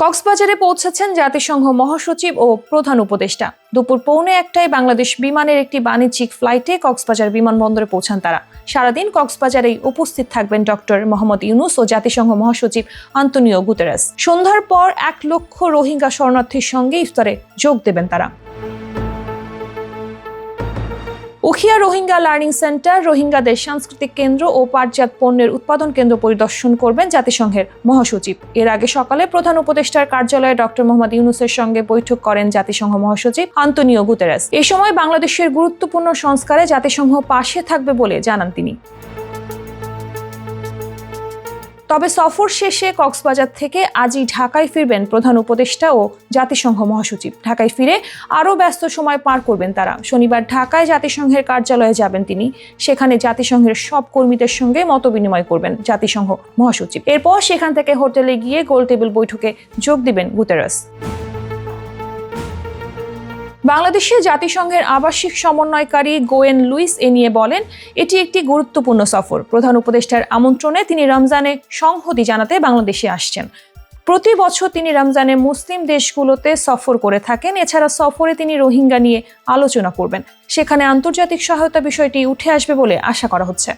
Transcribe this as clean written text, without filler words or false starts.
কক্সবাজারে পৌঁছেছেন জাতিসংঘ মহাসচিব ও প্রধান উপদেষ্টা। দুপুর 1:15টায় বাংলাদেশ বিমানের একটি বাণিজ্যিক ফ্লাইটে কক্সবাজার বিমানবন্দরে পৌঁছান তারা। সারাদিন কক্সবাজারেই উপস্থিত থাকবেন ডক্টর মোহাম্মদ ইউনূস ও জাতিসংঘ মহাসচিব আন্তোনিও গুতেরেস। সন্ধ্যার পর 1 লক্ষ রোহিঙ্গা শরণার্থীর সঙ্গে ইফতারে যোগ দেবেন তারা। উখিয়া রোহিঙ্গা লার্নিং সেন্টার, রোহিঙ্গাদের সাংস্কৃতিক কেন্দ্র ও পাটজাত পণ্যের উৎপাদন কেন্দ্র পরিদর্শন করবেন জাতিসংঘের মহাসচিব। এর আগে সকালে প্রধান উপদেষ্টার কার্যালয়ে ডক্টর মোহাম্মদ ইউনূসের সঙ্গে বৈঠক করেন জাতিসংঘ মহাসচিব আন্তোনিও গুতেরেস। এ সময় বাংলাদেশের গুরুত্বপূর্ণ সংস্কারে জাতিসংঘ পাশে থাকবে বলে জানান তিনি। তবে সফর শেষে কক্সবাজার থেকে আজই ঢাকায় ফিরবেন প্রধান উপদেষ্টা ও জাতিসংঘ মহাসচিব। ঢাকায় ফিরে আরও ব্যস্ত সময় পার করবেন তারা। শনিবার ঢাকায় জাতিসংঘের কার্যালয়ে যাবেন তিনি। সেখানে জাতিসংঘের সব কর্মীদের সঙ্গে মতবিনিময় করবেন জাতিসংঘ মহাসচিব। এরপর সেখান থেকে হোটেলে গিয়ে গোলটেবিল বৈঠকে যোগ দিবেন গুতেরেস। বাংলাদেশে জাতিসংঘের আবাসিক সমন্বয়কারী গোয়েন লুইস এ নিয়ে বলেন, এটি একটি গুরুত্বপূর্ণ সফর। প্রধান উপদেষ্টার আমন্ত্রণে তিনি রমজানে সংহতি জানাতে বাংলাদেশে আসছেন। প্রতি বছর তিনি রমজানে মুসলিম দেশগুলোতে সফর করে থাকেন। এছাড়া সফরে তিনি রোহিঙ্গা নিয়ে আলোচনা করবেন। সেখানে আন্তর্জাতিক সহায়তা বিষয়টি উঠে আসবে বলে আশা করা হচ্ছে।